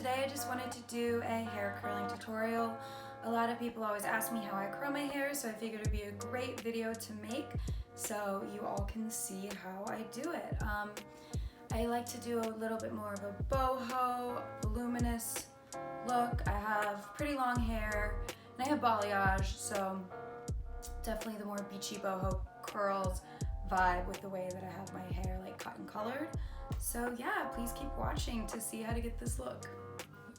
today I just wanted to do a hair curling tutorial. A lot of people always ask me how I curl my hair, so I figured it'd be a great video to make so you all can see how I do it. I like to do a little bit more of a boho, voluminous look. I have pretty long hair and I have balayage, so definitely the more beachy boho curls vibe with the way that I have my hair like cotton colored. So yeah, please keep watching to see how to get this look.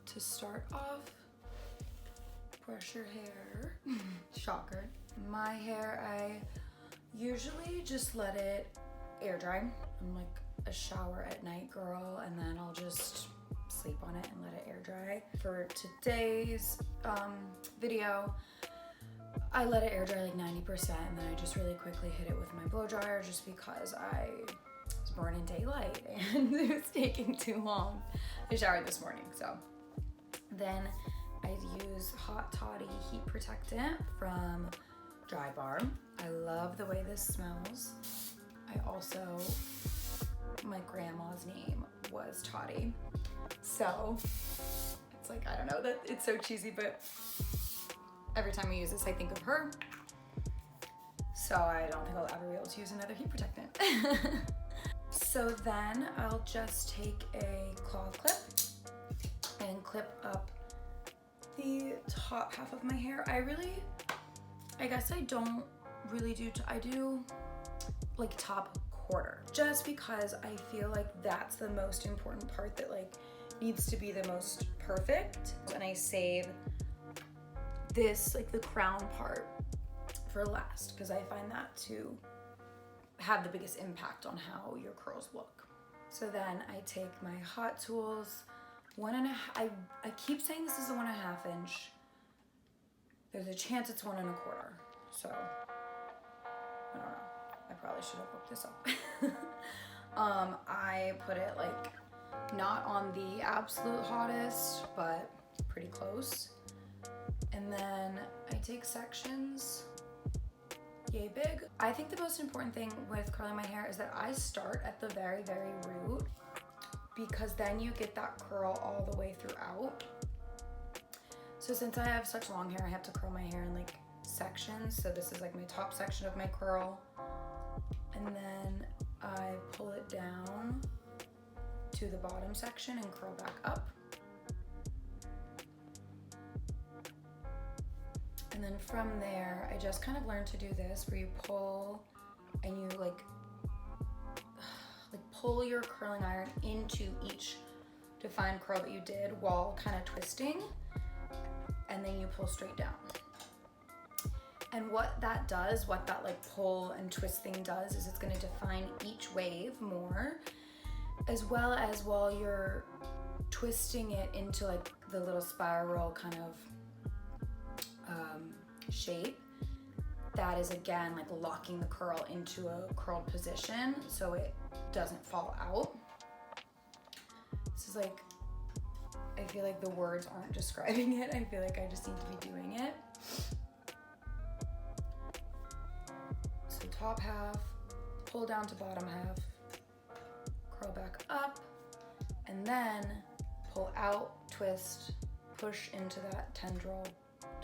To start off, brush your hair. Shocker. My hair, I usually just let it air dry. I'm like a shower at night girl, and then I'll just sleep on it and let it air dry. For today's video, I let it air dry like 90%, and then I just really quickly hit it with my blow dryer just because I was burning daylight and it was taking too long. I showered this morning, so. Then I use Hot Toddy Heat Protectant from Dry Bar. I love the way this smells. I also, my grandma's name was Toddy. So it's like, I don't know, that it's so cheesy, but every time I use this, I think of her. So I don't think I'll ever be able to use another heat protectant. So then I'll just take a cloth clip and clip up the top half of my hair. I guess I don't really do, I do like top quarter, just because I feel like that's the most important part that like needs to be the most perfect. And I save this, like the crown part, for last, because I find that to have the biggest impact on how your curls look. So then I take my Hot Tools, I keep saying this is a 1.5 inch. There's a chance it's 1 1/4. So I don't know. I probably should have looked this up. I put it like not on the absolute hottest, but pretty close. And then I take sections yay big. I think the most important thing with curling my hair is that I start at the very, very root, because then you get that curl all the way throughout. So since I have such long hair, I have to curl my hair in like sections. So this is like my top section of my curl. And then I pull it down to the bottom section and curl back up. And then from there, I just kind of learned to do this, where you pull and you like pull your curling iron into each defined curl that you did while kind of twisting, and then you pull straight down. And what that does, what that like pull and twist thing does, is it's gonna define each wave more, as well as while you're twisting it into like the little spiral kind of shape, that is again like locking the curl into a curled position so it doesn't fall out. This is like, I feel like the words aren't describing it. I feel like I just need to be doing it. So top half, pull down to bottom half, curl back up, and then pull out, twist, push into that tendril,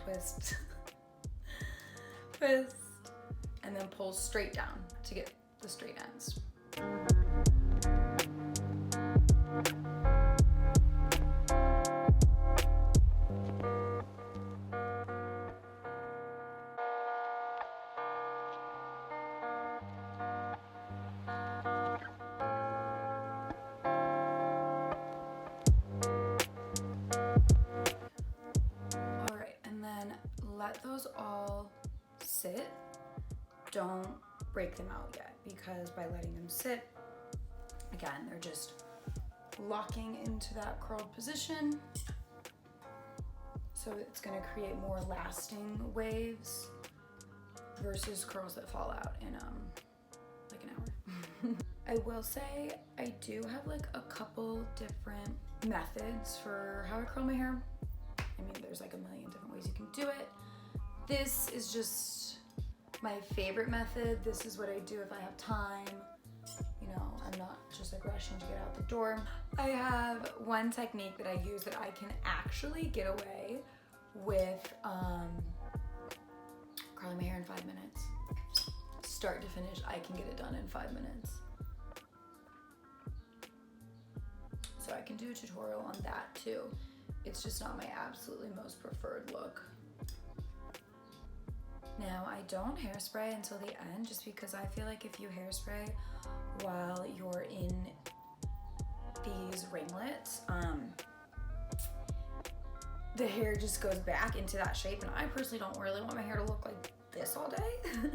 twist, twist, and then pull straight down to get the straight ends. Let those all sit. Don't break them out yet, because by letting them sit, again, they're just locking into that curled position. So it's gonna create more lasting waves versus curls that fall out in like an hour. I will say I do have like a couple different methods for how I curl my hair. I mean, there's like a million different ways you can do it. This is just my favorite method. This is what I do if I have time. You know, I'm not just just like rushing to get out the door. I have one technique that I use that I can actually get away with curling my hair in 5 minutes. Start to finish, I can get it done in 5 minutes. So I can do a tutorial on that too. It's just not my absolutely most preferred look. Now, I don't hairspray until the end just because I feel like if you hairspray while you're in these ringlets, the hair just goes back into that shape, and I personally don't really want my hair to look like this all day.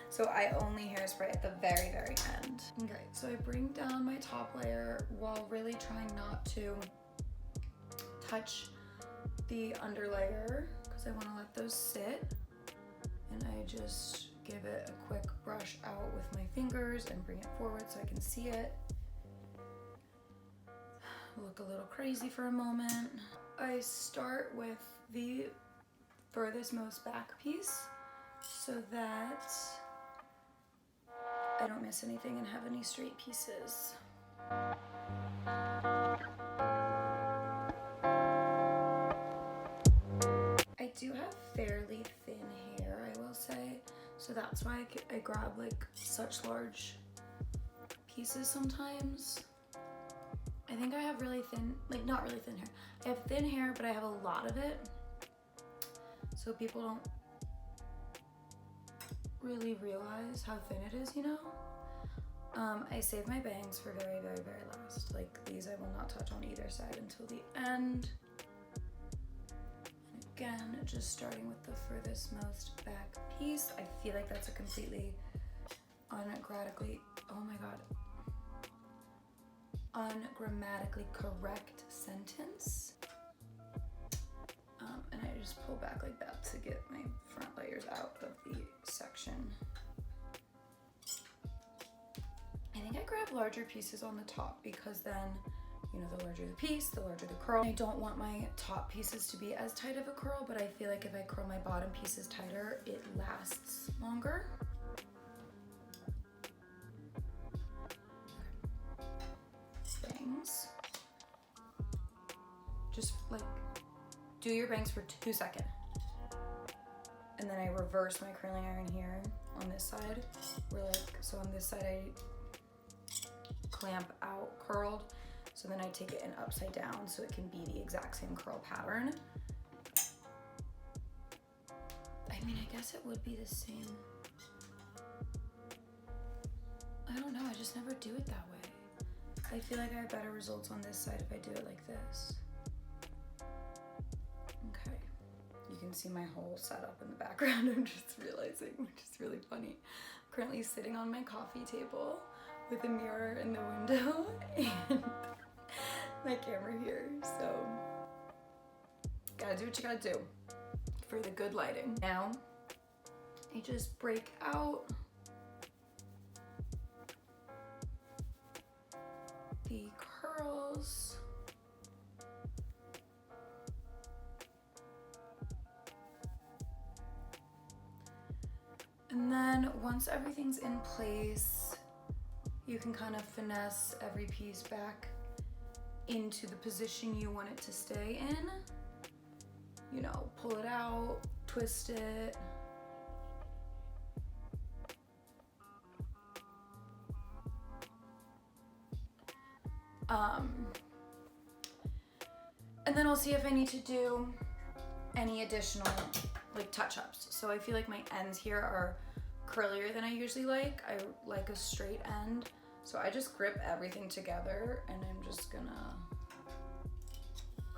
So I only hairspray at the very, very end. Okay, so I bring down my top layer while really trying not to touch the under layer because I want to let those sit. And I just give it a quick brush out with my fingers and bring it forward so I can see it. Look a little crazy for a moment. I start with the furthest most back piece so that I don't miss anything and have any straight pieces. I do have fairly thin hair, I will say, so that's why I grab like such large pieces sometimes. I think I have really thin, like not really thin hair. I have thin hair, but I have a lot of it, so people don't really realize how thin it is, you know? I save my bangs for very, very, very last. Like these I will not touch on either side until the end. And again, just starting with the furthest most back piece. I feel like that's a completely ungrammatically, oh my God, ungrammatically correct sentence. And I just pull back like that to get my front layers out of the section. I think I grab larger pieces on the top because then, you know, the larger the piece, the larger the curl. I don't want my top pieces to be as tight of a curl, but I feel like if I curl my bottom pieces tighter, it lasts longer. Bangs. Just like do your bangs for 2 seconds. And then I reverse my curling iron here on this side. Where like, so on this side I clamp out curled. So then I take it in upside down so it can be the exact same curl pattern. I mean, I guess it would be the same. I don't know, I just never do it that way. I feel like I have better results on this side if I do it like this. Okay, you can see my whole setup in the background, I'm just realizing, which is really funny. I'm currently sitting on my coffee table with a mirror in the window and my camera here, so gotta do what you gotta do for the good lighting. Now, I just break out the curls. And then once everything's in place, you can kind of finesse every piece back into the position you want it to stay in. You know, pull it out, twist it. And then I'll see if I need to do any additional like touch-ups. So I feel like my ends here are curlier than I usually like. I like a straight end. So I just grip everything together and I'm just gonna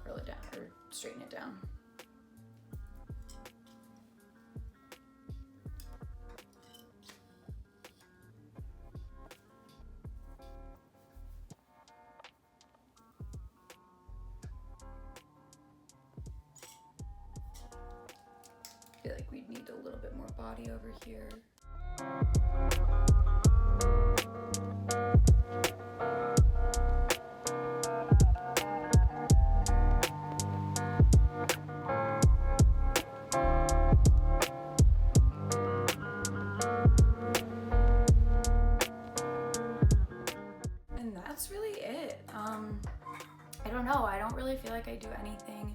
curl it down or straighten it down. I feel like we'd need a little bit more body over here. And don't know. I don't really feel like I do anything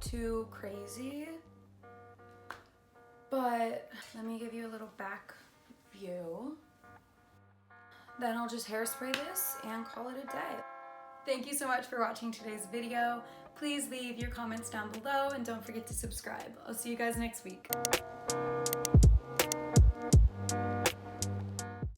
too crazy. But let me give you a little back view. Then I'll just hairspray this and call it a day. Thank you so much for watching today's video. Please leave your comments down below and don't forget to subscribe. I'll see you guys next week.